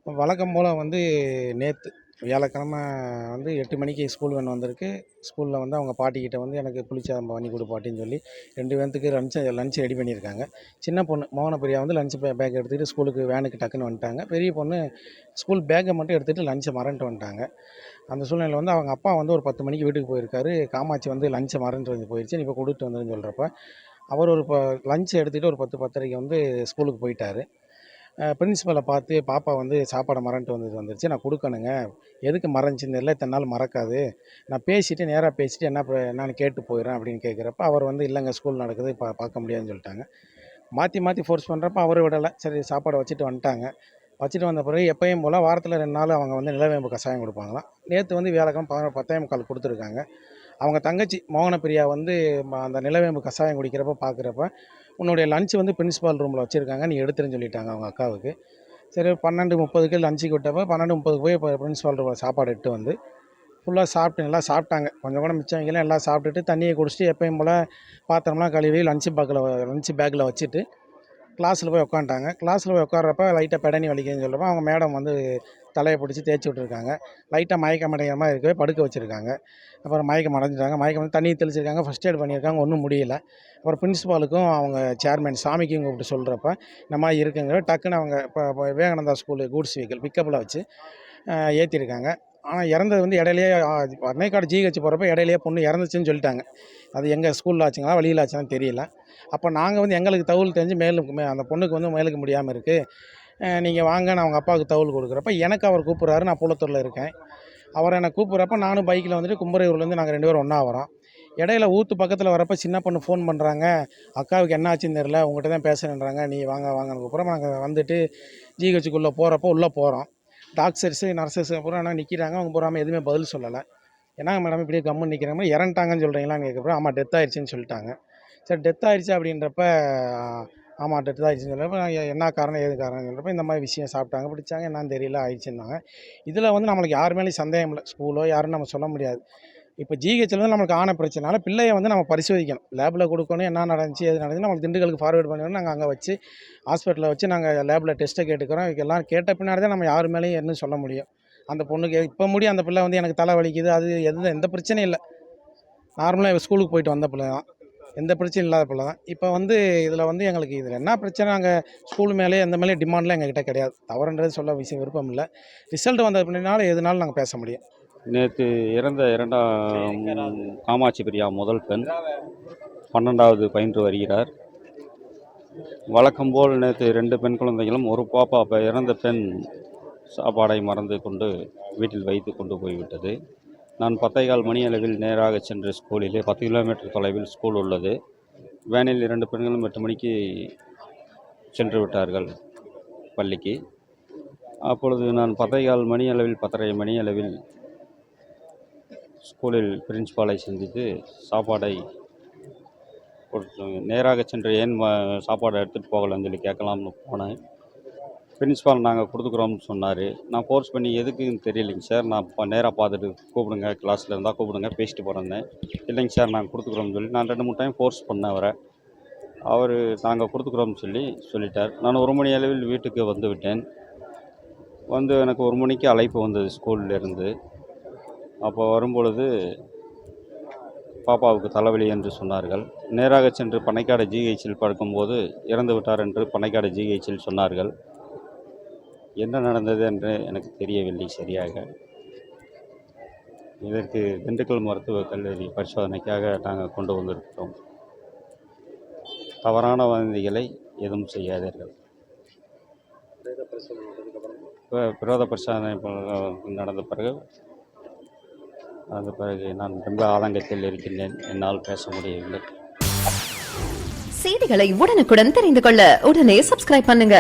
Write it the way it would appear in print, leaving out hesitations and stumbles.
வழக்கம் போல் நேற்று வியாழக்கிழமை 8 மணிக்கு ஸ்கூல் வேன் வந்திருக்கு. ஸ்கூலில் அவங்க பாட்டிக்கிட்ட எனக்கு புளிச்சாதம் பண்ணி கொடு பாட்டின்னு சொல்லி 2 பேர்த்துக்கு லஞ்ச் ரெடி பண்ணியிருக்காங்க. சின்ன பொண்ணு மோகனப்பிரியா லஞ்ச் பேக் எடுத்துக்கிட்டு ஸ்கூலுக்கு வேனுக்கு டக்குன்னு வந்துட்டாங்க. பெரிய பொண்ணு ஸ்கூல் பேக்கை மட்டும் எடுத்துகிட்டு லஞ்சை மறந்துட்டு வந்துட்டாங்க. அந்த சூழ்நிலையில் அவங்க அப்பா ஒரு 10 மணிக்கு வீட்டுக்கு போயிருக்காரு. காமாட்சி லஞ்சை மறந்துட்டு போயிடுச்சு, இப்போ கொடுத்துட்டு வந்துருன்னு சொல்கிறப்ப அவர் ஒரு லஞ்ச் எடுத்துகிட்டு ஒரு 10, 10:30க்கு ஸ்கூலுக்கு போயிட்டார். பிரின்ஸிபலை பார்த்து பாப்பா சாப்பாடை மறந்துட்டு வந்துருச்சு, நான் கொடுக்கணுங்க, எதுக்கு மறந்துச்சுன்னு தெரியல, இத்தனை நாள் மறக்காது, நான் பேசிவிட்டு நேராக பேசிவிட்டு என்னன்னு கேட்டு போயிடுறேன் அப்படின்னு கேட்குறப்ப அவர் இல்லைங்க ஸ்கூல் நடக்குது பார்க்க முடியாதுன்னு சொல்லிட்டாங்க. மாற்றி ஃபோர்ஸ் பண்ணுறப்ப அவர் விடலை. சரி சாப்பாடை வச்சுட்டு வந்துட்டாங்க. வச்சுட்டு வந்த பிறகு எப்பயும் போல் வாரத்தில் 2 நாள் அவங்க நிலவேம்பு கஷாயம் கொடுப்பாங்களாம். நேற்று வியாழக்கிழமை 10:15 கொடுத்துருக்காங்க. அவங்க தங்கச்சி மோகனப்பிரியா அந்த நிலவேம்பு கஷாயம் குடிக்கிறப்ப பார்க்குறப்ப உன்னுடைய லஞ்ச் பிரின்ஸிபால் ரூமில் வச்சுருக்காங்க, நீ எடுத்துருன்னு சொல்லிட்டாங்க அவங்க அக்காவுக்கு. சரி 12:30க்கு லஞ்சுக்கு விட்டப்போ 12:30 போய் இப்போ பிரின்ஸிபால் ரூமில் சாப்பாடு எடுத்து ஃபுல்லாக சாப்பிட்டு நல்லா சாப்பிட்டாங்க. கொஞ்சம் கூட மிச்சம் வைக்கலாம், எல்லாம் சாப்பிட்டுட்டு தண்ணியை குடிச்சிட்டு எப்பயும் போல் பாத்திரம்லாம் கழுவி லஞ்ச் பேக்கில் வச்சுட்டு கிளாஸில் போய் உட்காந்துட்டாங்க. கிளாஸில் போய் உட்கார்றப்ப லைட்டாக பெடனி வலிக்குதுன்னு சொல்கிறப்ப அவங்க மேடம் தலையை பிடிச்சி தேய்ச்சி விட்டுருக்காங்க. லைட்டாக மயக்கம் அடைகிற மாதிரி இருக்கவே படுக்க வச்சுருக்காங்க. அப்புறம் மயக்கம் அடைஞ்சிட்டாங்க. மயக்கம் தண்ணி தெளிச்சிருக்காங்க, ஃபஸ்ட் எய்ட் பண்ணியிருக்காங்க, ஒன்றும் முடியல. அப்புறம் பிரின்ஸிபாலுக்கும் அவங்க சேர்மேன் சாமிக்கும் கூப்பிட்டு சொல்கிறப்ப இந்த மாதிரி இருக்குங்க டக்குன்னு அவங்க இப்போ விவேகானந்தா ஸ்கூலு கூட்ஸ் வெஹிக்கிள் பிக்கப்பில் வச்சு ஏற்றிருக்காங்க. ஆனால் இறந்தது இடையிலேயே அன்னைக்காடு ஜிஹெச் போகிறப்ப இடையிலேயே பொண்ணு இறந்துச்சுன்னு சொல்லிட்டாங்க. அது எங்கள் ஸ்கூலில் ஆச்சுங்களா வெளியில் ஆச்சுன்னு தெரியல. அப்போ நாங்கள் எங்களுக்கு தகவல் தெரிஞ்சு அந்த பொண்ணுக்கு மேலுக்கு முடியாமல் இருக்குது, நீங்கள் வாங்க, நான் அவங்க அப்பாவுக்கு தகவல் கொடுக்குறப்ப எனக்கு அவர் கூப்பிட்றாரு. நான் பூலத்தூரில் இருக்கேன். அவர் என்னை கூப்பிட்றப்ப நானும் பைக்கில் கும்பரையூர்லேருந்து நாங்கள் 2 பேரும் ஒன்றா வரோம். இடையில ஊற்று பக்கத்தில் வரப்போ சின்ன பொண்ணு ஃபோன் பண்ணுறாங்க, அக்காவுக்கு என்ன ஆச்சுன்னு தெரில, உங்கள்கிட்ட தான் பேசுகிறேன்றாங்க, நீ வாங்கன்னு கூப்பிட்றோம். நாங்கள் ஜிஹெச்சுக்குள்ளே போகிறப்போ உள்ளே போகிறோம். டாக்டர்ஸு நர்சஸ் அப்புறம் என்ன நிற்கிறாங்க. அவங்க போகாமல் எதுவுமே பதில் சொல்லலை. என்னங்க மேடம் இப்படியே கம்முன்னு நிற்கிறாங்க, இறந்துட்டாங்கன்னு சொல்கிறீங்களான்னு கேட்குறப்ப ஆமாம் டெத் ஆயிடுச்சுன்னு சொல்லிட்டாங்க. சரி டெத் ஆயிடுச்சு அப்படின்றப்ப ஆமாம் டெத் ஆகிடுச்சின்னு சொல்கிறப்ப என்ன காரணம் ஏது காரணம்னு சொல்கிறப்ப இந்த மாதிரி விஷயம் சாப்பிட்டாங்க பிடிச்சாங்க என்னன்னு தெரியல ஆயிடுச்சுன்னாங்க. இதில் நம்மளுக்கு யார் மேலேயும் சந்தேகம் இல்லை, ஸ்கூலோ யாருன்னு நம்ம சொல்ல முடியாது. இப்போ ஜிஹெச்சில் நம்மளுக்கு ஆன பிரச்சனால பிள்ளையை நம்ம பரிசோதிக்கணும், லேபில் கொடுக்கணும், என்ன நடந்துச்சு எது நடந்துச்சு நம்மளுக்கு திண்டுக்கலுக்கு ஃபார்வேர்டு பண்ணி நாங்கள் அங்கே வச்சு ஹாஸ்பிட்டலில் வச்சு நாங்கள் லேபில் டெஸ்ட்டை கேட்டுக்கிறோம். இதுக்கெல்லாம் கேட்ட பின்னாடி தான் நம்ம யார் மேலேயும் என்ன சொல்ல முடியும். அந்த பொண்ணுக்கு இப்போ முடியும், அந்த பிள்ளை எனக்கு தலை வலிக்குது, அது எந்த பிரச்சனையும் இல்லை, நார்மலாக ஸ்கூலுக்கு போயிட்டு வந்த பிள்ளை தான், எந்த பிரச்சனையும் இல்லாத பிள்ளை தான். இப்போ இதில் எங்களுக்கு இதில் என்ன பிரச்சனை, நாங்கள் ஸ்கூல் மேலே எந்த மேலே டிமாண்ட்லாம் எங்ககிட்ட கிடையாது. தவறுன்றது சொல்ல விருப்பம் இல்லை. ரிசல்ட் வந்த பின்னால எதுனாலும் நாங்கள் பேச முடியும். நேற்று இறந்த 2ஆம் காமாட்சி பிரியா முதல் பெண் 12வது பயின்று வருகிறார். வழக்கம்போல் நேற்று 2 பெண் குழந்தைகளும் ஒரு பாப்பா இறந்த பெண் சாப்பாடை மறந்து கொண்டு வீட்டில் வைத்து கொண்டு போய்விட்டது. நான் 10:15 மணி அளவில் நேராக சென்ற ஸ்கூலிலே 10 கிலோமீட்டர் தொலைவில் ஸ்கூல் உள்ளது. வேனில் 2 பெண்களும் 8 மணிக்கு சென்று விட்டார்கள் பள்ளிக்கு. அப்பொழுது நான் 10:15 மணி அளவில் 10:30 மணி அளவில் ஸ்கூலில் பிரின்ஸ்பாலை சந்தித்து சாப்பாடை கொடுத்து நேராக சென்று ஏன் சாப்பாடை எடுத்துகிட்டு போகலன்னு சொல்லி கேட்கலாம்னு போனேன். பிரின்ஸ்பால் நாங்கள் கொடுத்துக்குறோம்னு சொன்னார். நான் ஃபோர்ஸ் பண்ணி எதுக்குன்னு தெரியலைங்க சார், நான் நேராக பார்த்துட்டு கூப்பிடுங்க, கிளாஸில் இருந்தால் கூப்பிடுங்க, பேசிட்டு போகிறேன். இல்லைங்க சார் நாங்கள் கொடுத்துக்குறோம்னு சொல்லி நான் 2-3 டைம் ஃபோர்ஸ் பண்ணேன் அவரை. அவர் நாங்கள் கொடுத்துக்குறோம்னு சொல்லிட்டார். நான் 1 மணி அளவில் வீட்டுக்கு வந்து விட்டேன். எனக்கு 1 மணிக்கு அழைப்பு வந்தது ஸ்கூல்லேருந்து. அப்போ வரும்பொழுது பாப்பாவுக்கு தலைவலி என்று சொன்னார்கள். நேராக சென்று பனைக்காடு ஜிஹெச்சில் பார்க்கும்போது இறந்து விட்டார் என்று பனைக்காடு ஜிஹெச்சில் சொன்னார்கள். என்ன நடந்தது என்று எனக்கு தெரியவில்லை சரியாக. இதற்கு திண்டுக்கல் மருத்துவக் கல்லூரி பரிசோதனைக்காக நாங்கள் கொண்டு வந்திருக்கிறோம். தவறான வதந்திகளை எதுவும் செய்யாதீர்கள். பிரேத பரிசோதனை நடந்த பிறகு நான் ரொம்ப ஆதங்கத்தில் இருக்கின்றேன். என்னால் பேச முடியவில்லை. செய்திகளை உடனுக்குடன் தெரிந்து கொள்ள உடனே சப்ஸ்கிரைப் பண்ணுங்க.